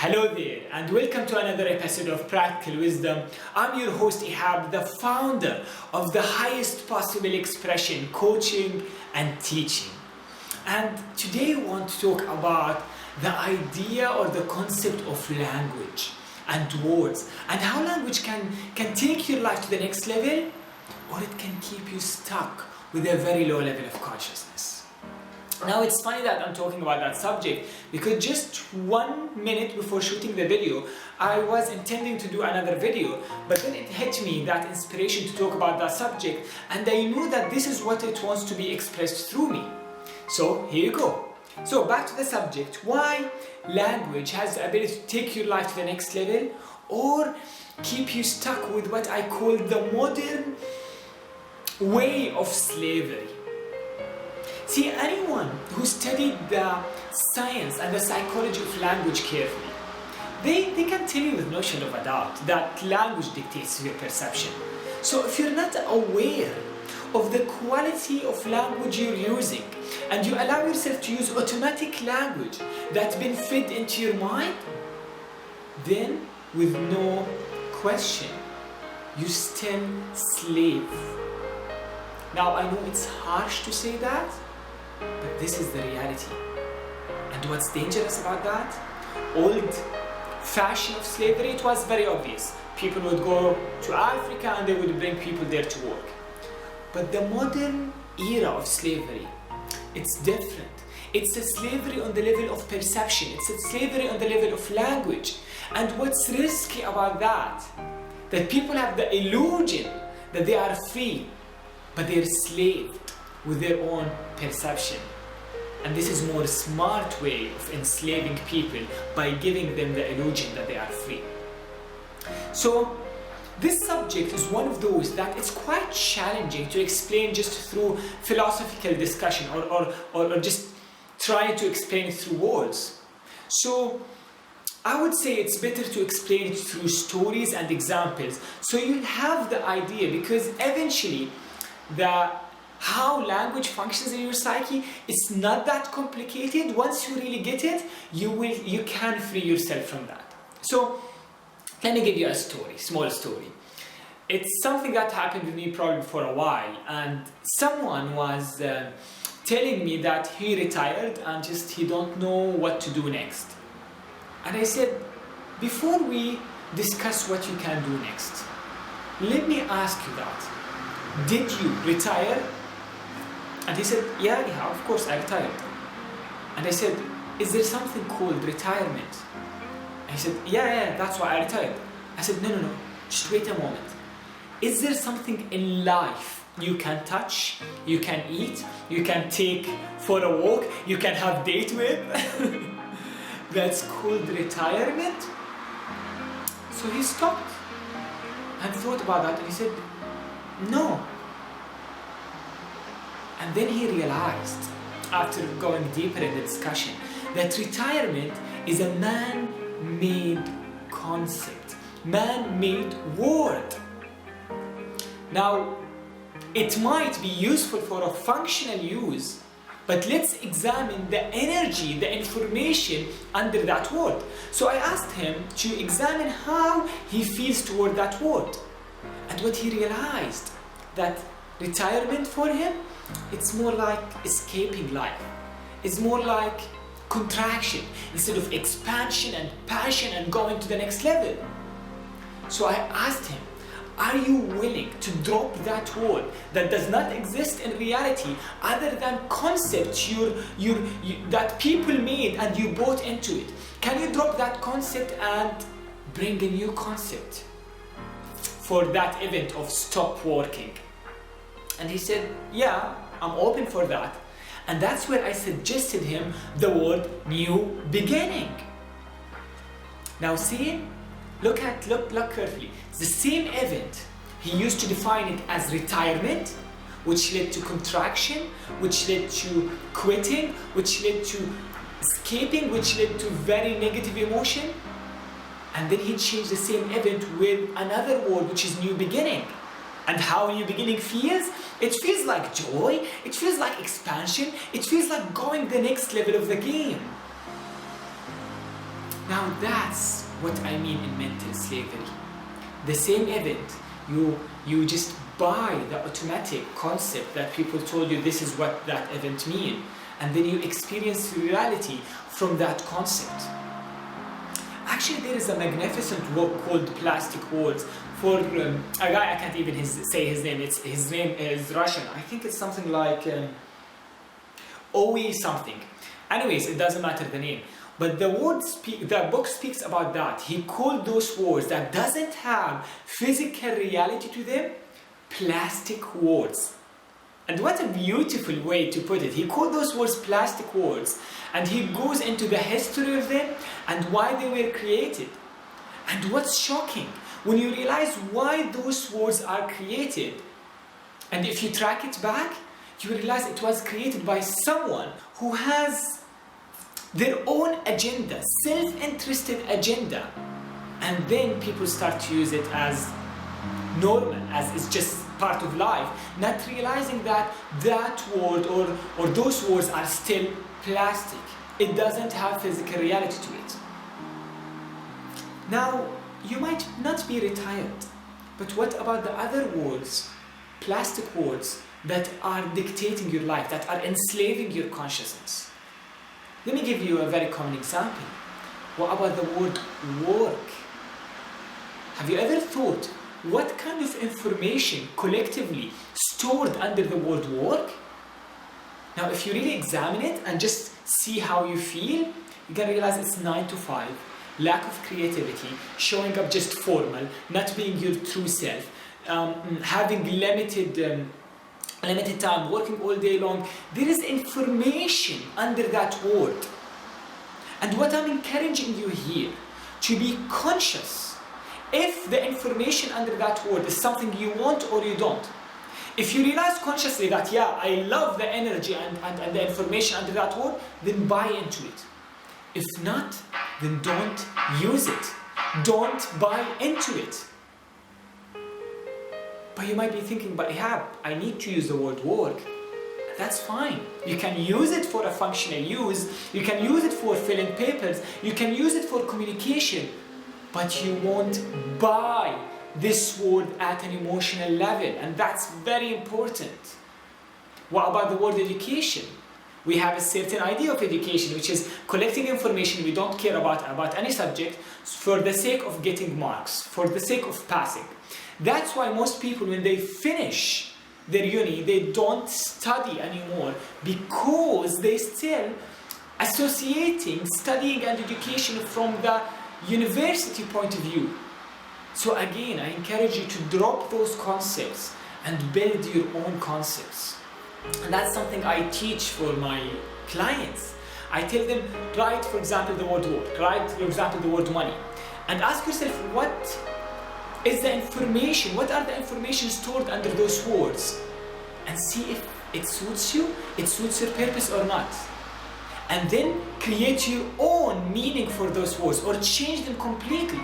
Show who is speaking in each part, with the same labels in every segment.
Speaker 1: Hello there and welcome to another episode of Practical Wisdom. I'm your host Ihab, the founder of the highest possible expression, coaching and teaching. And today I want to talk about the idea or the concept of language and words and how language can take your life to the next level, or it can keep you stuck with a very low level of consciousness. Now it's funny that I'm talking about that subject because just 1 minute before shooting the video, I was intending to do another video, but then it hit me, that inspiration to talk about that subject, and I knew that this is what it wants to be expressed through me. So here you go. So back to the subject, why language has the ability to take your life to the next level or keep you stuck with what I call the modern way of slavery. See, anyone who studied the science and the psychology of language carefully, they can tell you with no shadow of a doubt that language dictates your perception. So if you're not aware of the quality of language you're using and you allow yourself to use automatic language that's been fed into your mind, then with no question, you still slave. Now I know it's harsh to say that, but this is the reality. And what's dangerous about that? Old fashion of slavery, it was very obvious. People would go to Africa and they would bring people there to work. But the modern era of slavery, it's different. It's a slavery on the level of perception. It's a slavery on the level of language. And what's risky about that people have the illusion that they are free, but they're enslaved with their own perception. And this is more smart way of enslaving people by giving them the illusion that they are free. So this subject is one of those that it's quite challenging to explain just through philosophical discussion or just trying to explain it through words. So I would say it's better to explain it through stories and examples so you'll have the idea, because eventually how language functions in your psyche, it's not that complicated. Once you really get it, you can free yourself from that. So let me give you a story, small story. It's something that happened with me probably for a while, and someone was telling me that he retired and just he don't know what to do next. And I said, before we discuss what you can do next, let me ask you that. Did you retire? And he said, yeah, of course I retired. And I said, is there something called retirement? And he said, yeah, that's why I retired. I said, no, just wait a moment. Is there something in life you can touch, you can eat, you can take for a walk, you can have date with? That's called retirement? So he stopped and thought about that and he said, no. And then he realized, after going deeper in the discussion, that retirement is a man-made concept, man-made word. Now, it might be useful for a functional use, but let's examine the energy, the information under that word. So I asked him to examine how he feels toward that word. And what he realized, that retirement for him, it's more like escaping life. It's more like contraction instead of expansion and passion and going to the next level. So I asked him, are you willing to drop that word that does not exist in reality other than concepts that people made and you bought into it? Can you drop that concept and bring a new concept for that event of stop working? And he said, yeah, I'm open for that. And that's where I suggested him the word new beginning. Now see, look carefully. It's the same event. He used to define it as retirement, which led to contraction, which led to quitting, which led to escaping, which led to very negative emotion. And then he changed the same event with another word, which is new beginning. And how new beginning feels? It feels like joy, it feels like expansion, it feels like going the next level of the game. Now that's what I mean in mental slavery. The same event, you just buy the automatic concept that people told you this is what that event means, and then you experience reality from that concept. Actually, there is a magnificent work called Plastic Words for a guy, I can't even say his name. His name is Russian. I think it's something like Owe something. Anyways, it doesn't matter the name. But the book speaks about that. He called those words that doesn't have physical reality to them, plastic words. And what a beautiful way to put it. He called those words plastic words, and he goes into the history of them and why they were created. And what's shocking, when you realize why those words are created, and if you track it back, you realize it was created by someone who has their own agenda, self-interested agenda. And then people start to use it as normal, as it's just part of life, not realizing that that word or those words are still plastic. It doesn't have physical reality to it. Now, you might not be retired, but what about the other words, plastic words, that are dictating your life, that are enslaving your consciousness? Let me give you a very common example. What about the word work? Have you ever thought what kind of information collectively stored under the word work? Now, if you really examine it and just see how you feel, you can realize it's 9 to 5, lack of creativity, showing up just formal, not being your true self, having limited time, working all day long. There is information under that word. And what I'm encouraging you here, to be conscious if the information under that word is something you want or you don't. If you realize consciously that, yeah, I love the energy and the information under that word, then buy into it. If not, then don't use it. Don't buy into it. But you might be thinking, but Ihab, I need to use the word work. That's fine. You can use it for a functional use. You can use it for filling papers. You can use it for communication. But you won't buy this word at an emotional level. And that's very important. What about the word education? We have a certain idea of education, which is collecting information we don't care about any subject for the sake of getting marks, for the sake of passing. That's why most people, when they finish their uni, they don't study anymore, because they still associating studying and education from the university point of view. So again, I encourage you to drop those concepts and build your own concepts. And that's something I teach for my clients. I tell them, write, for example, the word work, write, for example, the word money, and ask yourself, what is the information, what are the information stored under those words, and see if it suits you, it suits your purpose or not. And then create your own meaning for those words or change them completely.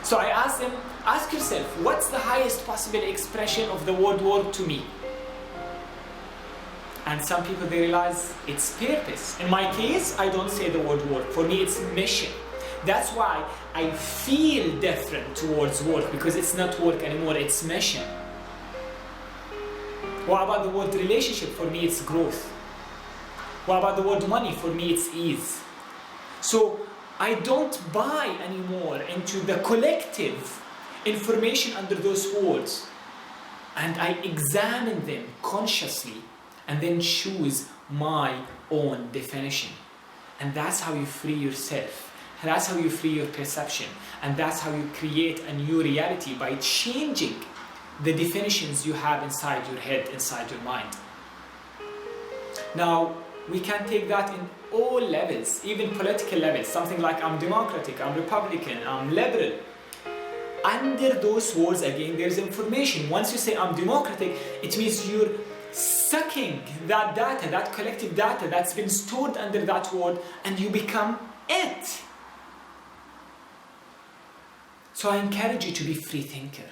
Speaker 1: So I ask them, ask yourself, what's the highest possible expression of the word work to me? And some people, they realize it's purpose. In my case, I don't say the word work. For me, it's mission. That's why I feel different towards work, because it's not work anymore, it's mission. What about the word relationship? For me, it's growth. What about the word money? For me, it's ease. So I don't buy anymore into the collective information under those words, and I examine them consciously and then choose my own definition. And that's how you free yourself. That's how you free your perception. And that's how you create a new reality, by changing the definitions you have inside your head, inside your mind. Now, we can take that in all levels, even political levels. Something like, I'm democratic, I'm Republican, I'm liberal. Under those words, again, there's information. Once you say I'm democratic, it means you're sucking that data, that collective data that's been stored under that word, and you become it. So I encourage you to be free thinker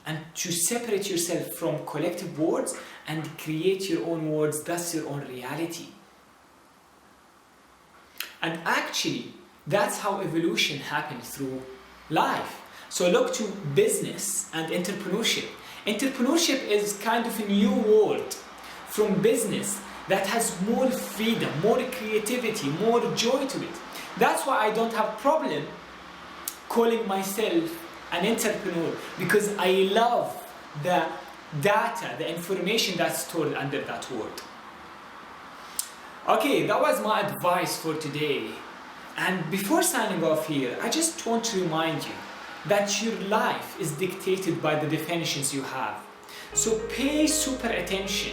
Speaker 1: and to separate yourself from collective words and create your own words, thus your own reality. And actually, That's how evolution happens through life. So look to business and entrepreneurship. Entrepreneurship is kind of a new world from business that has more freedom, more creativity, more joy to it. That's why I don't have problem calling myself an entrepreneur, because I love the data, the information that's stored under that word. Okay, that was my advice for today. And before signing off here, I just want to remind you that your life is dictated by the definitions you have. So pay super attention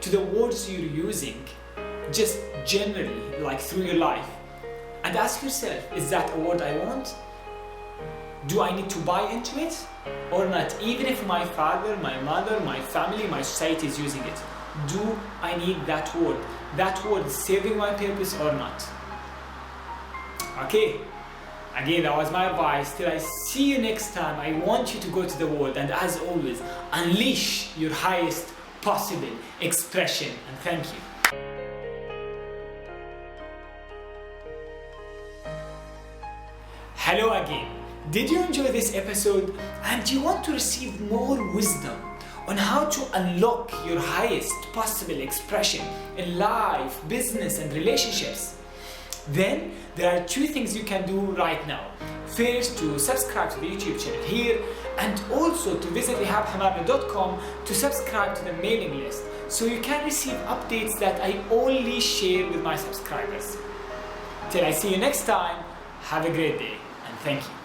Speaker 1: to the words you're using, just generally, like through your life, and ask yourself, is that a word I want? Do I need to buy into it or not? Even if my father, my mother, my family, my society is using it, do I need that word? That word is serving my purpose or not? Okay, again, that was my advice. Till I see you next time, I want you to go to the world and, as always, unleash your highest possible expression. And thank you. Hello again. Did you enjoy this episode and do you want to receive more wisdom on how to unlock your highest possible expression in life, business and relationships? Then there are two things you can do right now. First, to subscribe to the YouTube channel here, and also to visit ihabhamamna.com to subscribe to the mailing list so you can receive updates that I only share with my subscribers. Till I see you next time, have a great day and thank you.